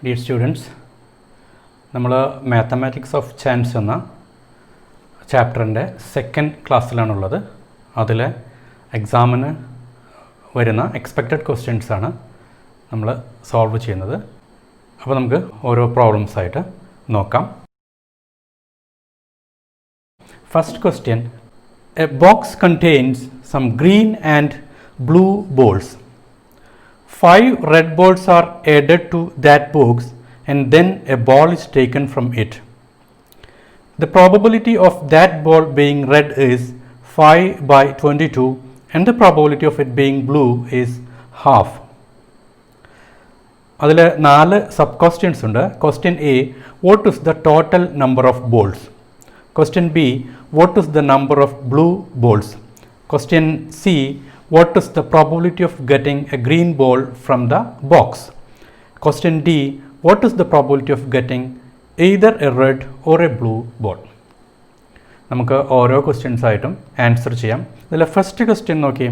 Dear students, നമ്മൾ mathematics of chance എന്ന ചാപ്റ്ററിൻ്റെ സെക്കൻഡ് ക്ലാസ്സിലാണുള്ളത്. അതിൽ എക്സാമിന് വരുന്ന എക്സ്പെക്റ്റഡ് ക്വസ്റ്റ്യൻസാണ് നമ്മൾ സോൾവ് ചെയ്യുന്നത്. അപ്പോൾ നമുക്ക് ഓരോ പ്രോബ്ലംസ് ആയിട്ട് നോക്കാം. First question, a box contains some green and blue balls. 5 red balls are added to that box and then a ball is taken from it. The probability of that ball being red is 5/22 and the probability of it being blue is half. അതിൽ 4 sub questions ഉണ്ട്. Question A, what is the total number of balls? Question B, what is the number of blue balls? Question C, what is the probability of getting a green ball from the box? Question D, what is the probability of getting either a red or a blue ball? നമുക്ക് ഓരോ questions ആയിട്ടും answer ചെയ്യാം. ഇതിൽ first question നോക്കി,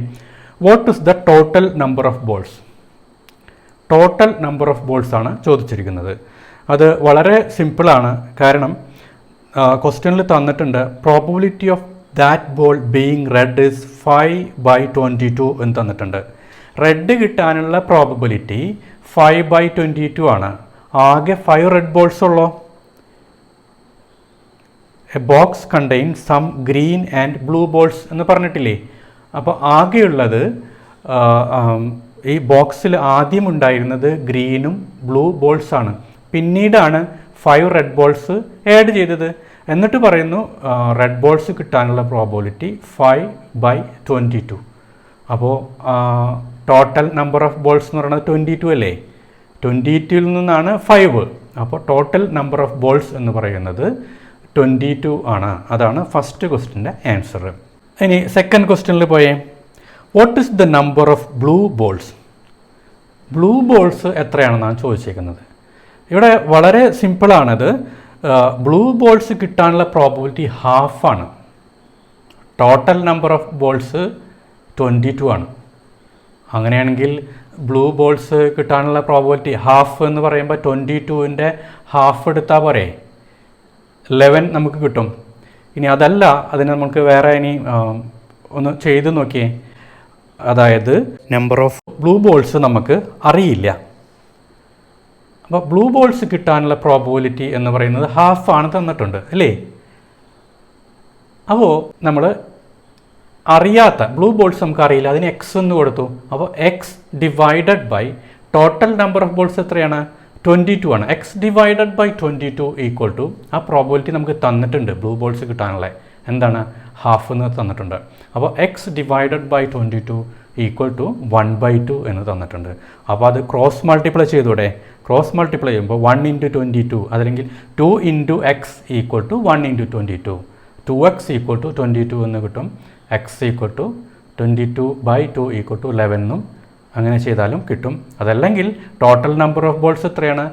what is the total number of balls? Total number of balls ആണ് ചോദിച്ചിരിക്കുന്നത്. അത് വളരെ സിമ്പിളാണ്. കാരണം ക്വസ്റ്റ്യനിൽ തന്നിട്ടുണ്ട് probability of that ball being red is 5/22 എന്ന് തന്നിട്ടുണ്ട്. റെഡ് കിട്ടാനുള്ള പ്രോബബിലിറ്റി 5/22 ആണ്. ആകെ 5 റെഡ് ബോൾസ് ഉള്ളോ? A box contain some green and blue balls എന്ന് പറഞ്ഞിട്ടില്ലേ? അപ്പോൾ ആകെയുള്ളത് ഈ ബോക്സിൽ ആദ്യം ഉണ്ടായിരുന്നത് ഗ്രീനും ബ്ലൂ ബോൾസാണ്. പിന്നീടാണ് 5 റെഡ് ബോൾസ് ആഡ് ചെയ്തത്. എന്നിട്ട് പറയുന്നു റെഡ് ബോൾസ് കിട്ടാനുള്ള പ്രോബബിലിറ്റി 5/22. അപ്പോൾ ടോട്ടൽ നമ്പർ ഓഫ് ബോൾസ് എന്ന് പറയുന്നത് 22 അല്ലേ? 22 നിന്നാണ് 5. അപ്പോൾ ടോട്ടൽ നമ്പർ ഓഫ് ബോൾസ് എന്ന് പറയുന്നത് 22 ആണ്. അതാണ് ഫസ്റ്റ് ക്വസ്റ്റ്യൻ്റെ ആൻസർ. ഇനി സെക്കൻഡ് ക്വസ്റ്റ്യനിൽ പോയേ, what is the number of blue balls? Blue balls എത്രയാണെന്നാണ് ചോദിച്ചേക്കുന്നത്. ഇവിടെ വളരെ സിമ്പിളാണത്. ബ്ലൂ ബോൾസ് കിട്ടാനുള്ള പ്രോബബിലിറ്റി ഹാഫാണ്. ടോട്ടൽ നമ്പർ ഓഫ് ബോൾസ് 22 ആണ്. അങ്ങനെയാണെങ്കിൽ ബ്ലൂ ബോൾസ് കിട്ടാനുള്ള പ്രോബബിലിറ്റി ഹാഫ് എന്ന് പറയുമ്പോൾ 22ൻ്റെ ഹാഫ് എടുത്താൽ പോരെ, 11 നമുക്ക് കിട്ടും. ഇനി അതല്ല, അതിന് നമുക്ക് വേറെ ഇനി ഒന്ന് ചെയ്ത് നോക്കിയേ. അതായത് നമ്പർ ഓഫ് ബ്ലൂ ബോൾസ് നമുക്ക് അറിയില്ല. അപ്പോൾ ബ്ലൂ ബോൾസ് കിട്ടാനുള്ള പ്രോബബിലിറ്റി എന്ന് പറയുന്നത് ഹാഫാണ് തന്നിട്ടുണ്ട് അല്ലേ? അപ്പോൾ നമ്മൾ അറിയാത്ത ബ്ലൂ ബോൾസ് നമുക്ക് അറിയില്ല, അതിന് എക്സ് എന്ന് കൊടുത്തു. അപ്പോൾ x divided by total number of balls എത്രയാണ്? 22 ആണ്. X divided by 22 equal to ആ പ്രോബബിലിറ്റി നമുക്ക് തന്നിട്ടുണ്ട്. ബ്ലൂ ബോൾസ് കിട്ടാനുള്ള എന്താണ്? ഹാഫ് എന്ന് തന്നിട്ടുണ്ട്. അപ്പോൾ x divided by 22 equal to 1/2 എന്ന് തന്നിട്ടുണ്ട്. അപ്പോൾ അത് ക്രോസ് മൾട്ടിപ്ലൈ ചെയ്തൂടെ? ക്രോസ് മൾട്ടിപ്ലൈ ചെയ്യുമ്പോൾ 1 × 22 അതല്ലെങ്കിൽ 2 × x equal to 1 × 22. 2x equal to 22 എന്ന് കിട്ടും. X equal to 22/2 equal to 11 എന്നും അങ്ങനെ ചെയ്താലും കിട്ടും. അതല്ലെങ്കിൽ ടോട്ടൽ നമ്പർ ഓഫ് ബോൾസ് എത്രയാണ്?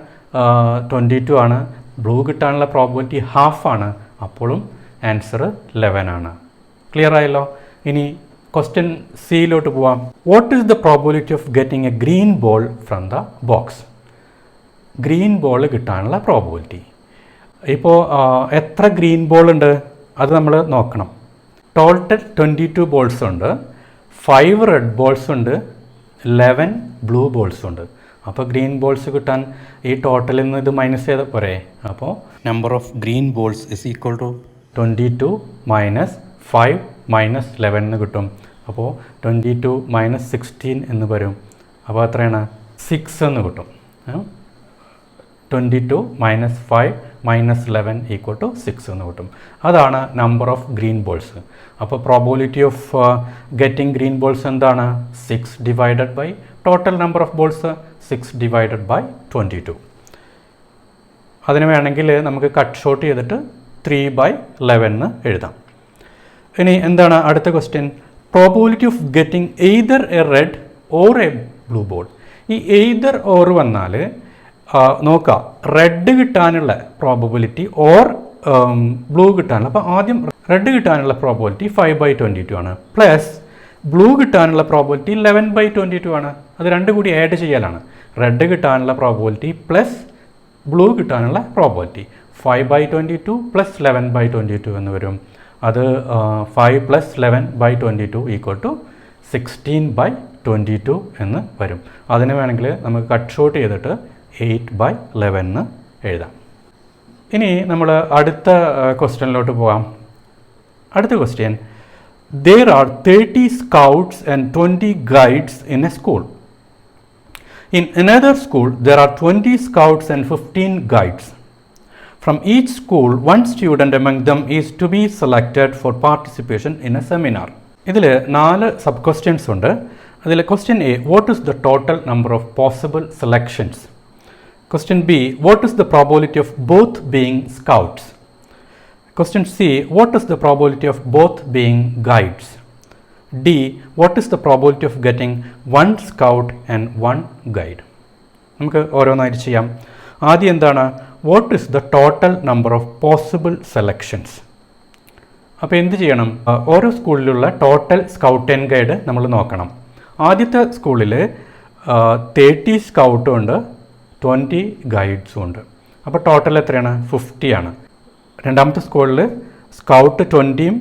22 ആണ്. ബ്ലൂ കിട്ടാനുള്ള പ്രോബബിലിറ്റി ഹാഫാണ്. അപ്പോഴും ആൻസർ 11 ആണ്. ക്ലിയർ ആയല്ലോ? ഇനി ക്വസ്റ്റ്യൻ സിയിലോട്ട് പോവാം. What is the probability of getting A green ball from the box? Green ball കിട്ടാനുള്ള പ്രോബബിലിറ്റി. ഇപ്പോൾ എത്ര ഗ്രീൻ ബോൾ ഉണ്ട് അത് നമ്മൾ നോക്കണം. ടോട്ടൽ 22 ബോൾസ് ഉണ്ട്, 5 റെഡ് ബോൾസ് ഉണ്ട്, 11 ബ്ലൂ ബോൾസ് ഉണ്ട്. അപ്പോൾ ഗ്രീൻ ബോൾസ് കിട്ടാൻ ഈ ടോട്ടലിൽ നിന്ന് ഇത് മൈനസ് ചെയ്താൽ പോരെ? അപ്പോൾ number of green balls is equal to 22 - 5 - 11 എന്ന് കിട്ടും. അപ്പോൾ 22 - 16 എന്ന് വരും. അപ്പോൾ എത്രയാണ്? 6 എന്ന് കിട്ടും. 22 - 5 - 11 ഈക്വൽ ടു 6 എന്ന് കിട്ടും. അതാണ് നമ്പർ ഓഫ് ഗ്രീൻ ബോൾസ്. അപ്പോൾ probability of getting green balls എന്താണ്? 6 divided by total number of balls 6 divided by 22. അതിന് വേണമെങ്കിൽ നമുക്ക് കട്ട് ഷോർട്ട് ചെയ്തിട്ട് 3/11 എന്ന് എഴുതാം. ഇനി എന്താണ് അടുത്ത question? Probability of getting either A red or A blue ball. ഈ എയ്തർ ഓർ വന്നാൽ നോക്കാം, റെഡ് കിട്ടാനുള്ള പ്രോബബിലിറ്റി ഓർ ബ്ലൂ കിട്ടാനുള്ള. അപ്പോൾ ആദ്യം റെഡ് കിട്ടാനുള്ള പ്രോബബിലിറ്റി 5/22 ആണ്. പ്ലസ് ബ്ലൂ കിട്ടാനുള്ള പ്രോബബിലിറ്റി 11/22 ആണ്. അത് രണ്ടും കൂടി ആഡ് ചെയ്യലാണ്. റെഡ് കിട്ടാനുള്ള പ്രോബബിലിറ്റി പ്ലസ് ബ്ലൂ കിട്ടാനുള്ള പ്രോബിലിറ്റി 5/22 പ്ലസ് 11/22 എന്ന് വരും. അത് 5 പ്ലസ് 11/22 ഈക്വൽ ടു 16/22 എന്ന് വരും. അതിന് വേണമെങ്കിൽ നമുക്ക് കട്ട് ഷോർട്ട് ചെയ്തിട്ട് 8/11 എന്ന് എഴുതാം. ഇനി നമ്മൾ അടുത്ത ക്വസ്റ്റ്യനിലോട്ട് പോകാം. അടുത്ത question, there are 30 scouts and 20 guides in a school. In another school, there are 20 scouts and 15 guides. From each school, one student among them is to be selected for participation in a seminar. ഇതിൽ 4 sub questions ഉണ്ട്. അതിൽ question A, what is the total number of possible selections? Question B, what is the probability of both being scouts? Question C, what is the probability of both being guides? D, what is the probability of getting one scout and one guide? നമുക്ക് ഓരോന്നായിട്ട് ചെയ്യാം. ആദ്യം എന്താണ്, what is the total number of possible selections? അപ്പോൾ എന്ത് ചെയ്യണം, ഓരോ സ്കൂളിലുള്ള total scout and guide നമ്മൾ നോക്കണം. ആദ്യത്തെ സ്കൂളിൽ 30 സ്കൗട്ടും ഉണ്ട്, 20 ഗൈഡ്സും ഉണ്ട്. അപ്പോൾ ടോട്ടൽ എത്രയാണ്, 50 ആണ്. രണ്ടാമത്തെ സ്കൂളിൽ സ്കൗട്ട് 20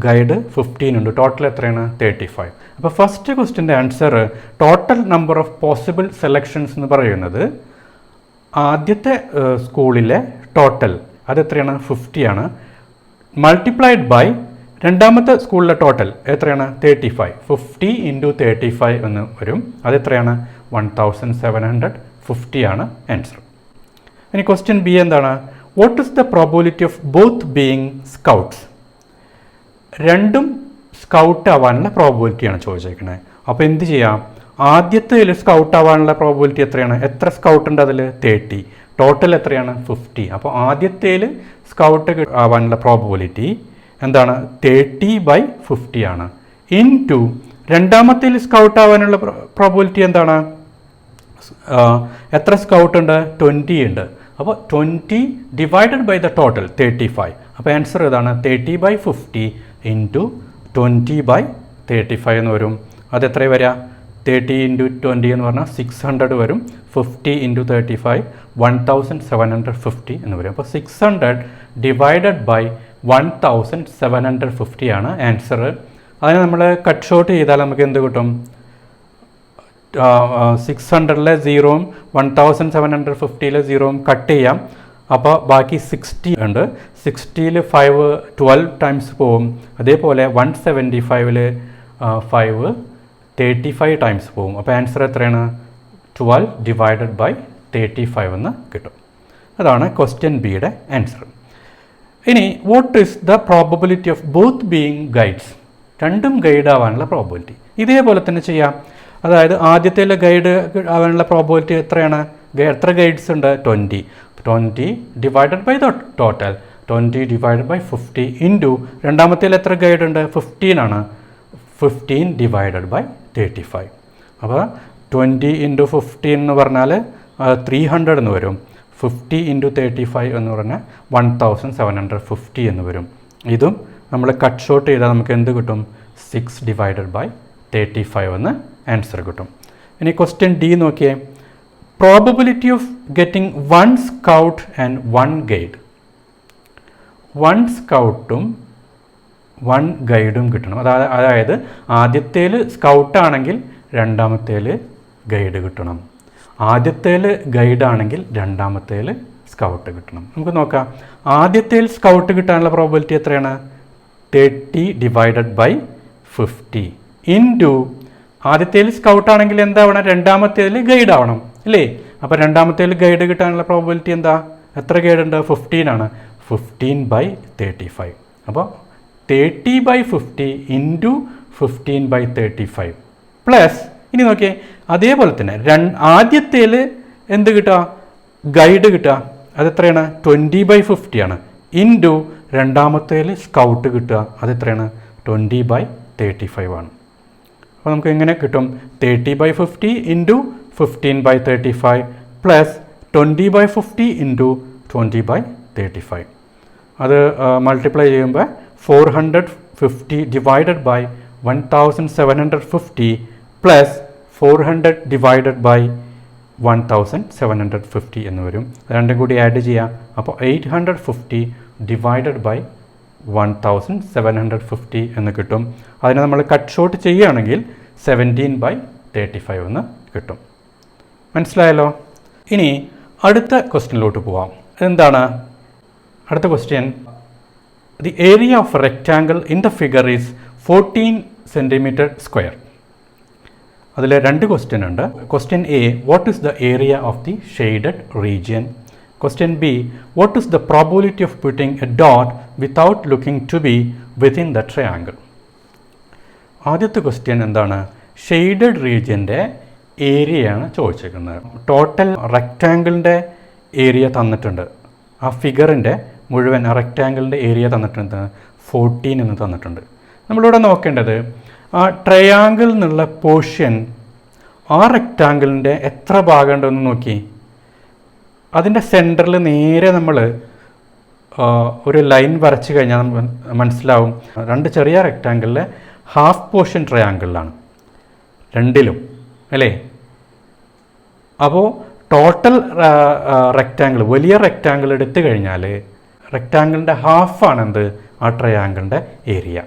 ഗൈഡ് 15 ഉണ്ട്. ടോട്ടൽ എത്രയാണ്, 35. അപ്പോൾ ഫസ്റ്റ് ക്വസ്റ്റ്യൻ്റെ answer total number of possible selections എന്ന് പറയുന്നത് ആദ്യത്തെ സ്കൂളിലെ ടോട്ടൽ അതെത്രയാണ്, 50 ആണ്. മൾട്ടിപ്ലൈഡ് ബൈ രണ്ടാമത്തെ സ്കൂളിലെ ടോട്ടൽ എത്രയാണ്, 35. 50 ഇൻറ്റു 35 എന്ന് വരും. അതെത്രയാണ്, 1750 ആണ് ആൻസർ. ഇനി ക്വസ്റ്റ്യൻ ബി എന്താണ്, what is the probability of both being scouts? രണ്ടും സ്കൗട്ട് ആവാനുള്ള പ്രോബിലിറ്റിയാണ് ചോദിച്ചേക്കുന്നത്. അപ്പോൾ എന്ത് ചെയ്യാം, ആദ്യത്തേൽ സ്കൗട്ട് ആവാനുള്ള പ്രോബിലിറ്റി എത്രയാണ്, എത്ര സ്കൗട്ട് ഉണ്ട് അതിൽ, 30. ടോട്ടൽ എത്രയാണ്, 50. അപ്പോൾ ആദ്യത്തേൽ സ്കൗട്ട് ആവാനുള്ള പ്രോബിലിറ്റി എന്താണ്, 30/50 ആണ്. ഇൻ ടു രണ്ടാമത്തേൽ സ്കൗട്ട് ആവാനുള്ള പ്രോബിലിറ്റി എന്താണ്, എത്ര സ്കൗട്ട് ഉണ്ട്, 20 ഉണ്ട്. അപ്പോൾ 20 ഡിവൈഡഡ് ബൈ ദ ടോട്ടൽ 35. അപ്പോൾ ആൻസർ ഏതാണ്, 30/50 ഇൻറ്റു 20/35 എന്ന് വരും. അതെത്ര വരിക, 30 ഇൻറ്റു 20 എന്ന് പറഞ്ഞാൽ 600 വരും. 50 ഇൻറ്റു 35 1750 എന്ന് വരും. അപ്പോൾ 600 ഡിവൈഡഡ് ബൈ 1750 ആണ് ആൻസർ. അതിന് നമ്മൾ കട്ട് ഷോർട്ട് ചെയ്താൽ നമുക്ക് എന്ത് കിട്ടും, 600-ലെ 0-ഉം 1750-ലെ 0-ഉം കട്ട് ചെയ്യാം. അപ്പോൾ ബാക്കി 60 ഉണ്ട്. 60-ൽ 5 12 ടൈംസ് പോവും. അതേപോലെ 175-ൽ 5 35 ടൈംസ് പോവും. അപ്പോൾ ആൻസർ എത്രയാണ്, 12 ഡിവൈഡഡ് ബൈ 35 എന്ന് കിട്ടും. അതാണ് ക്വസ്റ്റ്യൻ ബിയുടെ ആൻസർ. ഇനി what is the probability of both being guides? രണ്ടും ഗൈഡ് ആവാനുള്ള പ്രോബിലിറ്റി ഇതേപോലെ തന്നെ ചെയ്യാം. അതായത് ആദ്യത്തേലെ ഗൈഡ് ആവാനുള്ള പ്രോബിലിറ്റി എത്രയാണ്, എത്ര ഗൈഡ്സ് ഉണ്ട്, 20 divided by the total 20 divided by 50 into രണ്ടാമത്തേൽ എത്ര ഗൈഡ് ഉണ്ട്, 15 ആണ്. 15 ഡിവൈഡഡ് ബൈ 35. അപ്പോൾ 20 ഇൻറ്റു 15 എന്ന് പറഞ്ഞാൽ 300 എന്ന് വരും. 50 ഇൻറ്റു 35 എന്ന് പറഞ്ഞാൽ 1750 എന്ന് വരും. ഇതും നമ്മൾ കട്ട് ഷോർട്ട് ചെയ്താൽ നമുക്ക് എന്ത് കിട്ടും, 6 ഡിവൈഡഡ് ബൈ 35 എന്ന് ആൻസർ കിട്ടും. ഇനി ക്വസ്റ്റ്യൻ ഡി നോക്കിയേ, probability of getting 1 scout and 1 guide. 1 സ്കൗട്ടും 1 ഗൈഡും കിട്ടണം. അതായത് ആദ്യത്തേൽ സ്കൗട്ടാണെങ്കിൽ രണ്ടാമത്തേൽ ഗൈഡ് കിട്ടണം. ആദ്യത്തേൽ ഗൈഡാണെങ്കിൽ രണ്ടാമത്തേൽ സ്കൗട്ട് കിട്ടണം. നമുക്ക് നോക്കാം. ആദ്യത്തേൽ സ്കൗട്ട് കിട്ടാനുള്ള പ്രോബിലിറ്റി എത്രയാണ്, 30 ഡിവൈഡഡ് ബൈ 50 ഇൻറ്റു ആദ്യത്തേൽ സ്കൗട്ടാണെങ്കിൽ എന്താവണം, രണ്ടാമത്തേൽ ഗൈഡ് ആവണം അല്ലേ. അപ്പോൾ രണ്ടാമത്തേൽ ഗൈഡ് കിട്ടാനുള്ള പ്രോബിലിറ്റി എന്താ, എത്ര ഗൈഡ് ഉണ്ട്, 15 ആണ്. 15/35. അപ്പോൾ 30/50 ഇൻറ്റു 15/35 പ്ലസ് ഇനി നോക്കിയേ അതേപോലെ തന്നെ ആദ്യത്തേൽ എന്ത് കിട്ടുക, ഗൈഡ് കിട്ടുക. അതെത്രയാണ്, 20/50 ആണ്. ഇൻറ്റു രണ്ടാമത്തേൽ സ്കൗട്ട് കിട്ടുക. അതെത്രയാണ്, 20/35 ആണ്. അപ്പോൾ നമുക്ക് എങ്ങനെ കിട്ടും, 30/50 ഇൻറ്റു 15/35 പ്ലസ് 20/50 ഇൻറ്റു 20/35. അത് മൾട്ടിപ്ലൈ ചെയ്യുമ്പോൾ 450 divided by 1750 plus 400 divided by 1750 എന്ന് വരും. രണ്ടും കൂടി ആഡ് ചെയ്യാം. അപ്പോൾ 850 ഡിവൈഡഡ് ബൈ 1750 എന്ന് കിട്ടും. അതിനെ നമ്മൾ കട്ട് ഷോർട്ട് ചെയ്യുകയാണെങ്കിൽ 17/35 എന്ന് കിട്ടും. മനസ്സിലായല്ലോ? ഇനി അടുത്ത ക്വസ്റ്റ്യനിലോട്ട് പോവാം. എന്താണ് അടുത്ത question? The area of rectangle in the figure is 14 centimetre square. അതിൽ രണ്ട് ക്വസ്റ്റ്യൻ ഉണ്ട്. Question A, what is the area of the shaded region? Question B, what is the probability of putting a dot without looking to be within the triangle? ആദ്യത്തെ question എന്താണ്? Shaded റീജിയൻ്റെ ഏരിയയാണ് ചോദിച്ചിരിക്കുന്നത്. Total റെക്റ്റാങ്കിളിൻ്റെ area തന്നിട്ടുണ്ട്. ആ ഫിഗറിൻ്റെ മുഴുവൻ റെക്റ്റാങ്കിളിൻ്റെ area തന്നിട്ടുണ്ട് 14 എന്ന് തന്നിട്ടുണ്ട്. നമ്മളിവിടെ നോക്കേണ്ടത് ആ ട്രയാങ്കിൾ എന്നുള്ള പോർഷൻ ആ റെക്റ്റാങ്കിളിൻ്റെ എത്ര ഭാഗം ഉണ്ടെന്ന് നോക്കി. അതിൻ്റെ സെൻറ്ററിൽ നേരെ നമ്മൾ ഒരു ലൈൻ വരച്ച് കഴിഞ്ഞാൽ മനസ്സിലാവും രണ്ട് ചെറിയ റെക്റ്റാങ്കിളിലെ ഹാഫ് പോർഷൻ ട്രയാങ്കിളിലാണ് രണ്ടിലും, അല്ലേ? അപ്പോൾ ടോട്ടൽ റെക്റ്റാങ്കിൾ, വലിയ റെക്റ്റാങ്കിൾ എടുത്തു കഴിഞ്ഞാൽ റെക്റ്റാങ്കിളിൻ്റെ ഹാഫാണ് എന്ത്? ആ ട്രയാങ്കിളിൻ്റെ ഏരിയ.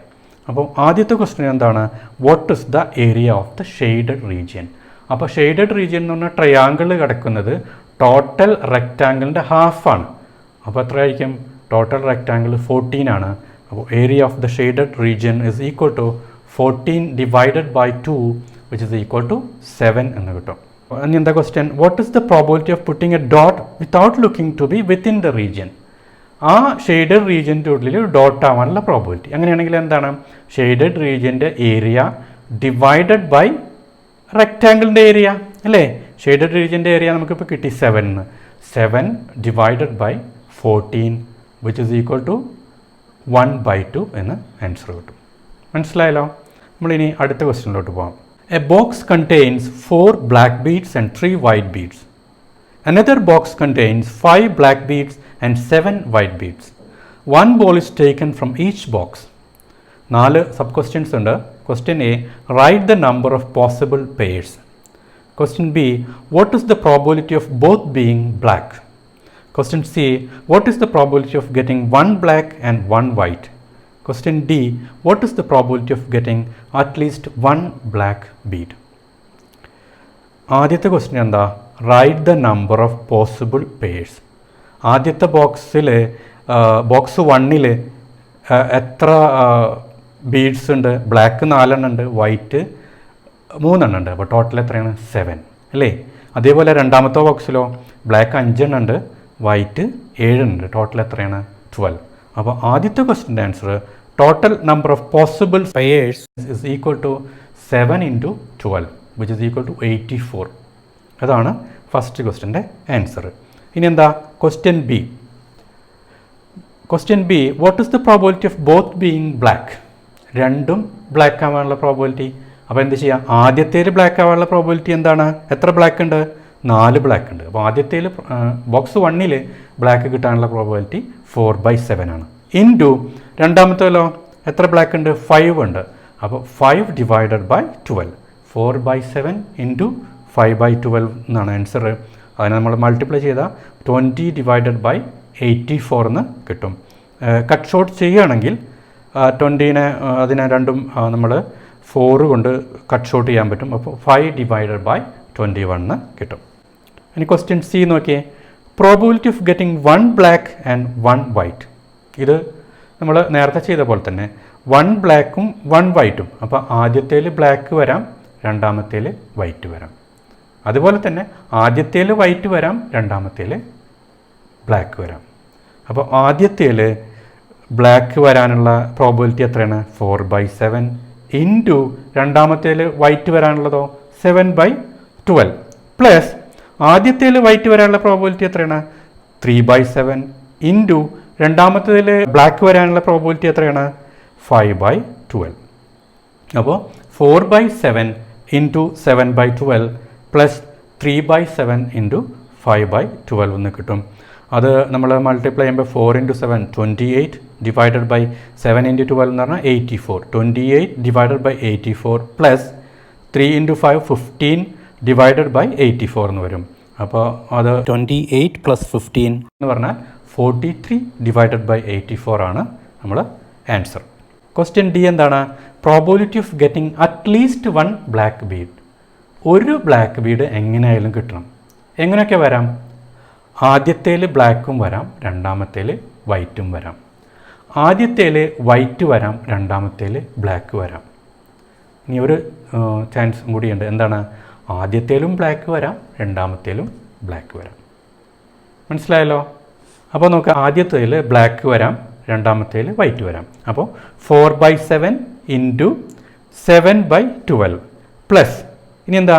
അപ്പോൾ ആദ്യത്തെ ക്വസ്റ്റ്യൻ എന്താണ്? What is the area of the shaded region? അപ്പോൾ ഷെയ്ഡഡ് റീജിയൻ എന്ന് പറഞ്ഞാൽ ട്രയാങ്കിൾ കിടക്കുന്നത് ടോട്ടൽ റെക്റ്റാങ്കിളിൻ്റെ ഹാഫാണ്. അപ്പോൾ എത്രയായിരിക്കും? ടോട്ടൽ റെക്റ്റാങ്കിൾ 14 ആണ്. അപ്പോൾ area of the shaded region is equal to 14 ഡിവൈഡഡ് ബൈ 2 വിച്ച് ഇസ് ഈക്വൽ ടു 7 എന്ന് കിട്ടും. ഇനി എന്താ question? What is the probability of putting a dot without looking to be within the region? ആ ഷെയ്ഡഡ് റീജിയൻ്റെ ഉള്ളിൽ ഡോട്ട് ആവാനുള്ള പ്രോബിലിറ്റി. അങ്ങനെയാണെങ്കിൽ എന്താണ്? ഷെയ്ഡഡ് റീജിയൻ്റെ ഏരിയ ഡിവൈഡഡ് ബൈ റെക്റ്റാങ്കിളിൻ്റെ ഏരിയ, അല്ലേ? ഷെയ്ഡഡ് റീജിയൻ്റെ ഏരിയ നമുക്കിപ്പോൾ കിട്ടി 7. 7 divided by 14 which is equal to 1/2 എന്ന് ആൻസർ കിട്ടും. മനസ്സിലായല്ലോ? നമ്മളിനി അടുത്ത ക്വസ്റ്റ്യനിലോട്ട് പോകാം. A box contains 4 black beads and 3 white beads. Another box contains 5 black beads and 7 white beads. One ball is taken from each box. 4 sub questions ഉണ്ട്. Question A, write the number of possible pairs. Question B, what is the probability of both being black? Question C, what is the probability of getting 1 black and 1 white? Question D, what is the probability of getting at least 1 black bead? ആദ്യത്തെ question എന്താ? Write the number of possible purse. ആദ്യത്തെ ബോക്സിൽ box 1ൽ എത്ര beads ഉണ്ട്? Black 4 ഉണ്ട്, white 3 ഉണ്ട്. അപ്പോൾ ടോട്ടൽ എത്രയാണ്? 7, അല്ലേ? അതേപോലെ രണ്ടാമത്തെ ബോക്സിലോ ബ്ലാക്ക് 5 ഉണ്ട്, വൈറ്റ് 7 ഉണ്ട്. ടോട്ടൽ എത്രയാണ്? 12. അപ്പോൾ ആദ്യത്തെ ക്വസ്റ്റ്യൻ്റെ answer total number of possible pairs is equal to 7 × 12 which is equal to 84. അതാണ് ഫസ്റ്റ് ക്വസ്റ്റ്യൻ്റെ ആൻസർ. ഇനി എന്താ question B? Question B, what is the probability of both being black? രണ്ടും ബ്ലാക്ക് ആവാനുള്ള പ്രോബിലിറ്റി. അപ്പോൾ എന്ത് ചെയ്യാം? ആദ്യത്തേൽ ബ്ലാക്ക് ആവാനുള്ള പ്രോബിലിറ്റി എന്താണ്? എത്ര ബ്ലാക്ക് ഉണ്ട്? 4 ബ്ലാക്ക് ഉണ്ട്. അപ്പോൾ ആദ്യത്തേൽ ബോക്സ് 1ൽ ബ്ലാക്ക് കിട്ടാനുള്ള പ്രോബിലിറ്റി 4/7 ആണ്. ഇൻറ്റു രണ്ടാമത്തേലോ എത്ര ബ്ലാക്ക് ഉണ്ട്? 5 ഉണ്ട്. അപ്പോൾ 5 ഡിവൈഡഡ് ബൈ 12. 4/7 ഇൻറ്റു 5/12 എന്നാണ് ആൻസർ. അതിനെ നമ്മൾ മൾട്ടിപ്ലൈ ചെയ്താൽ 20 ഡിവൈഡഡ് ബൈ 84 എന്ന് കിട്ടും. കട്ട് ഷോർട്ട് ചെയ്യുകയാണെങ്കിൽ 20നെ അതിനെ രണ്ടും നമ്മൾ 4 കൊണ്ട് കട്ട് ഷോർട്ട് ചെയ്യാൻ പറ്റും. അപ്പോൾ 5 ഡിവൈഡഡ് ബൈ 21 എന്ന് കിട്ടും. ഇനി ക്വസ്റ്റ്യൻ സി നോക്കിയേ. Probability of getting 1 black and 1 white. ഇത് നമ്മൾ നേരത്തെ ചെയ്ത പോലെ തന്നെ 1 ബ്ലാക്കും 1 വൈറ്റും. അപ്പോൾ ആദ്യത്തേൽ ബ്ലാക്ക് വരാം, രണ്ടാമത്തേൽ വൈറ്റ് വരാം. അതുപോലെ തന്നെ ആദ്യത്തേൽ വൈറ്റ് വരാം, രണ്ടാമത്തേൽ ബ്ലാക്ക് വരാം. അപ്പോൾ ആദ്യത്തേൽ ബ്ലാക്ക് വരാനുള്ള പ്രോബിലിറ്റി എത്രയാണ്? 4/7 ഇൻറ്റു രണ്ടാമത്തേൽ വൈറ്റ് വരാനുള്ളതോ 7/12 പ്ലസ് ആദ്യത്തേൽ വൈറ്റ് വരാനുള്ള പ്രോബിലിറ്റി എത്രയാണ്? 3/7 ഇൻറ്റു രണ്ടാമത്തേൽ ബ്ലാക്ക് വരാനുള്ള പ്രോബിലിറ്റി എത്രയാണ്? 5/12. അപ്പോൾ 4/7 ഇൻറ്റു 7/12 പ്ലസ് 3/7 ഇൻറ്റു 5/12 എന്ന് കിട്ടും. അത് നമ്മൾ മൾട്ടിപ്ലൈ ചെയ്യുമ്പോൾ 4 × 7 28 ഡിവൈഡഡ് ബൈ 7 × 12 എന്ന് പറഞ്ഞാൽ 84. 28 divided by 84 plus 3 × 5 15 divided by 84 എന്ന് വരും. അപ്പോൾ അത് 28 + 15 എന്ന് പറഞ്ഞാൽ 43 ഡിവൈഡഡ് ബൈ 84 ആണ് നമ്മൾ ആൻസർ. ക്വസ്റ്റ്യൻ ഡി എന്താണ്? Probability of getting at least 1 black Bede. ഒരു ബ്ലാക്ക് ബീഡ് എങ്ങനെയായാലും കിട്ടണം. എങ്ങനെയൊക്കെ വരാം? ആദ്യത്തേൽ ബ്ലാക്കും വരാം, രണ്ടാമത്തേൽ വൈറ്റും വരാം. ആദ്യത്തേൽ വൈറ്റ് വരാം, രണ്ടാമത്തേൽ ബ്ലാക്ക് വരാം. ഇനി ഒരു ചാൻസും കൂടിയുണ്ട്. എന്താണ്? ആദ്യത്തേലും ബ്ലാക്ക് വരാം, രണ്ടാമത്തേലും ബ്ലാക്ക് വരാം. മനസ്സിലായല്ലോ? അപ്പോൾ നമുക്ക് ആദ്യത്തേൽ ബ്ലാക്ക് വരാം, രണ്ടാമത്തേൽ വൈറ്റ് വരാം. അപ്പോൾ 4/7 × 7/12 പ്ലസ് ഇനി എന്താ?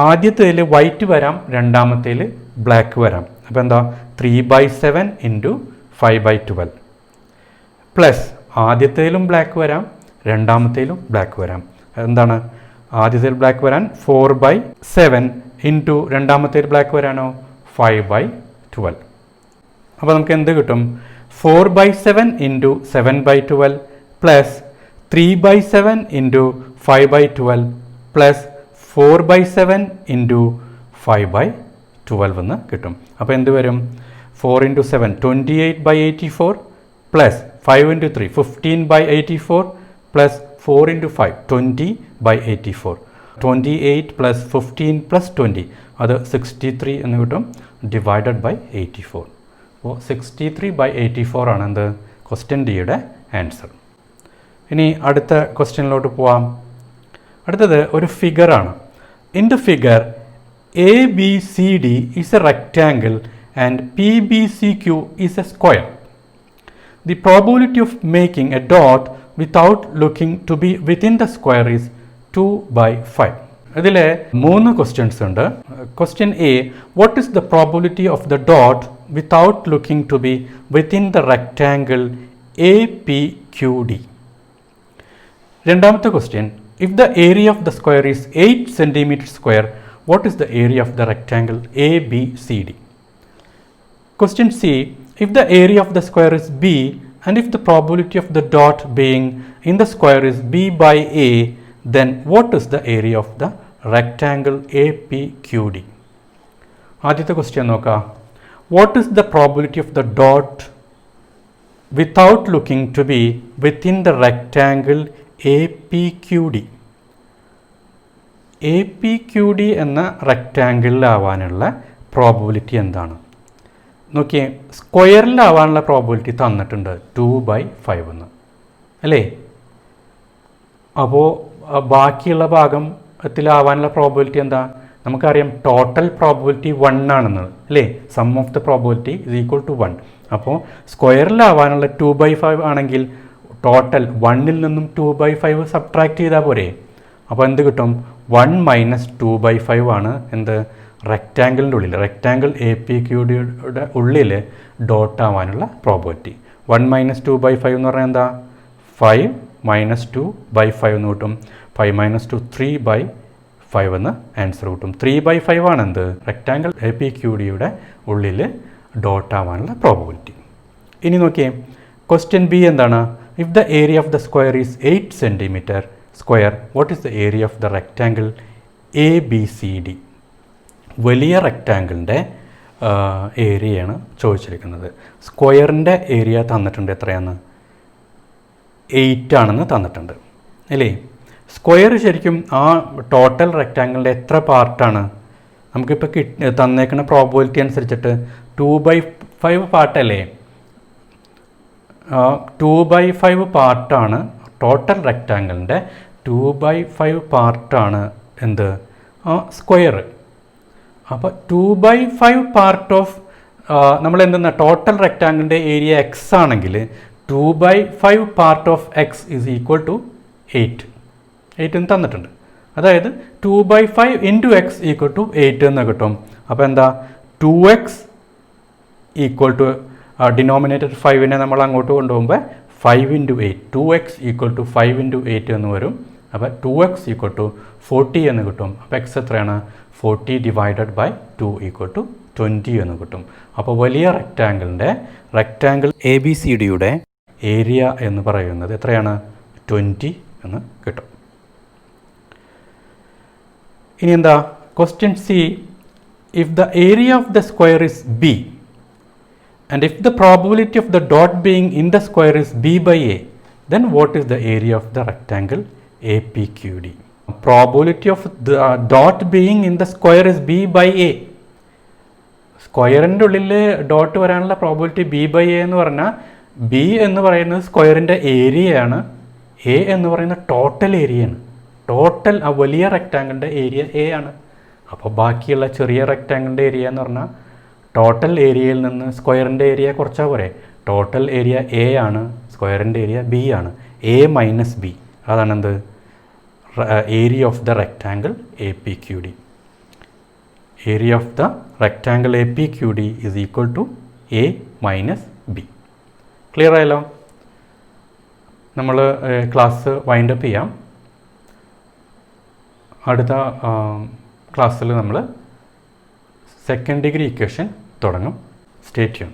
ആദ്യത്തേൽ വൈറ്റ് വരാം, രണ്ടാമത്തേൽ ബ്ലാക്ക് വരാം. അപ്പോൾ എന്താ? 3/7 × 5/12 പ്ലസ് ആദ്യത്തേലും ബ്ലാക്ക് വരാം, രണ്ടാമത്തേലും ബ്ലാക്ക് വരാം. എന്താണ്? ആദ്യത്തേൽ ബ്ലാക്ക് വരാൻ 4/7 × രണ്ടാമത്തേൽ ബ്ലാക്ക് വരാനോ 5/12. അപ്പോൾ നമുക്ക് എന്ത് കിട്ടും? 4/7 × 7/12 പ്ലസ് 3/7 × 5/12 പ്ലസ് 4/7 × 5/12 എന്ന് കിട്ടും. അപ്പോൾ എന്ത് വരും? 4 × 7 28/84 പ്ലസ് 5 × 3 15/84 പ്ലസ് 4 × 5 20/84. 28 പ്ലസ് 15 പ്ലസ് 20 അത് 63 എന്ന് കിട്ടും ഡിവൈഡഡ് ബൈ 84. അപ്പോൾ 63/84 ആണ് എന്ത്? ക്വസ്റ്റ്യൻ ഡിയുടെ ആൻസർ. ഇനി അടുത്ത ക്വസ്റ്റ്യനിലോട്ട് പോവാം. അടുത്തത് ഒരു ഫിഗറാണ്. In the figure ABCD is a rectangle and PBCQ is a square. The probability of making a dot without looking to be within the square is 2/5. ഇതിൽ 3 ക്വസ്റ്റ്യൻസ് ഉണ്ട്. Question A, what is the probability of the dot without looking to be within the rectangle APQD. രണ്ടാമത്തെ question, if the area of the square is 8 cm square, what is the area of the rectangle ABCD? Question C, if the area of the square is B and if the probability of the dot being in the square is B/A, then what is the area of the rectangle APQD? ആദ്യത്തെ question നോക്കാം. What is the probability of the dot without looking to be within the rectangle APQD? APQD എന്ന റെക്റ്റാങ്കിളിലാവാനുള്ള probability എന്താണ്? നോക്കിയേ, സ്ക്വയറിലാവാനുള്ള probability തന്നിട്ടുണ്ട് 2/5 എന്ന് അല്ലേ? അപ്പോൾ ബാക്കിയുള്ള ഭാഗത്തിലാവാനുള്ള പ്രോബിലിറ്റി എന്താ? നമുക്കറിയാം ടോട്ടൽ പ്രോബിലിറ്റി 1 ആണെന്നത് അല്ലേ? Sum of the probability is equal to 1. അപ്പോൾ സ്ക്വയറിലാവാനുള്ള 2/5 ആണെങ്കിൽ ടോട്ടൽ 1ൽ നിന്നും 2/5 സബ്ട്രാക്ട് ചെയ്താൽ പോരെ? അപ്പോൾ എന്ത് കിട്ടും? 1 - 2/5 ആണ് എന്ത്? റെക്റ്റാങ്കിളിൻ്റെ ഉള്ളിൽ, റെക്റ്റാങ്കിൾ APQDയുടെ ഉള്ളിൽ ഡോട്ട് ആവാനുള്ള പ്രോബിലിറ്റി. 1 - 2/5 എന്ന് പറഞ്ഞാൽ എന്താ? 5 - 2/5 എന്ന് കിട്ടും. 5 - 2 3/5 എന്ന് ആൻസർ കിട്ടും. 3/5 ആണ് എന്ത്? റെക്റ്റാങ്കിൾ APQDയുടെ ഉള്ളിൽ ഡോട്ട് ആവാനുള്ള പ്രോബിലിറ്റി. ഇനി നോക്കിയേ, ക്വസ്റ്റ്യൻ ബി എന്താണ്? If the area of the square is 8 cm square, what is the area of the rectangle ABCD? വലിയ റെക്റ്റാങ്കിളിൻ്റെ ഏരിയയാണ് ചോദിച്ചിരിക്കുന്നത്. സ്ക്വയറിൻ്റെ ഏരിയ തന്നിട്ടുണ്ട് എത്രയാണെന്ന്? 8 ആണെന്ന് തന്നിട്ടുണ്ട് അല്ലേ? സ്ക്വയർ ശരിക്കും ആ ടോട്ടൽ റെക്റ്റാങ്കിളിൻ്റെ എത്ര പാർട്ടാണ്? നമുക്കിപ്പോൾ തന്നേക്കുന്ന പ്രോബിലിറ്റി അനുസരിച്ചിട്ട് 2/5 പാർട്ടല്ലേ? 2/5 പാർട്ടാണ് ടോട്ടൽ റെക്റ്റാങ്കിളിൻ്റെ 2/5 പാർട്ടാണ് എന്ത്? സ്ക്വയർ. അപ്പോൾ 2/5 പാർട്ട് ഓഫ് നമ്മൾ എന്തെന്നാ ടോട്ടൽ റെക്റ്റാങ്കിളിൻ്റെ ഏരിയ എക്സ് ആണെങ്കിൽ 2/5 part of x is equal to 8 എന്ന് തന്നിട്ടുണ്ട്. അതായത് 2/5 × x ഈക്വൽ ടു 8 എന്ന് കിട്ടും. അപ്പോൾ എന്താ? 2x ഈക്വൽ ടു ഡിനോമിനേറ്റർ 5നെ നമ്മൾ അങ്ങോട്ട് കൊണ്ടുപോകുമ്പോൾ 5 × 8, 2x ഈക്വൽ ടു 5 × 8 എന്ന് വരും. അപ്പോൾ 2x ഈക്വൽ ടു 40 എന്ന് കിട്ടും. അപ്പോൾ എക്സ് എത്രയാണ്? 40 ഡിവൈഡഡ് ബൈ 2 ഈക്വൽ ടു 20 എന്ന് കിട്ടും. അപ്പോൾ വലിയ റെക്റ്റാങ്കിൾ ABCDയുടെ ഏരിയ എന്ന് പറയുന്നത് എത്രയാണ്? 20 എന്ന് കിട്ടും. ഇനി എന്താ? Question C, if the area of the square is b and if the probability of the dot being in the square is b by a, then what is the area of the rectangle APQD? Probability of the dot being in the square is b by a. സ്ക്വയറിൻ്റെ ഉള്ളിൽ dot വരാനുള്ള probability B by A എന്ന് പറഞ്ഞാൽ B എന്ന് പറയുന്നത് സ്ക്വയറിൻ്റെ ഏരിയയാണ്, A എന്ന് പറയുന്നത് ടോട്ടൽ ഏരിയയാണ്. ടോട്ടൽ ആ വലിയ റെക്റ്റാങ്കിളിൻ്റെ ഏരിയ എ ആണ്. അപ്പോൾ ബാക്കിയുള്ള ചെറിയ റെക്റ്റാങ്കിളിൻ്റെ ഏരിയ എന്ന് പറഞ്ഞാൽ ടോട്ടൽ ഏരിയയിൽ നിന്ന് സ്ക്വയറിൻ്റെ ഏരിയ കുറച്ചാൽ പോരെ. ടോട്ടൽ ഏരിയ എ ആണ്, സ്ക്വയറിൻ്റെ ഏരിയ ബി ആണ്. എ മൈനസ് ബി, അതാണ് എന്ത് area of the rectangle APQD. Area of the rectangle APQD is equal to A minus B. Clear ആയല്ലോ? നമ്മൾ ക്ലാസ് വൈൻഡപ്പ് ചെയ്യാം. അടുത്ത ക്ലാസ്സിൽ നമ്മൾ സെക്കൻഡ് ഡിഗ്രി ഇക്വേഷൻ തുടങ്ങും. Stay tune.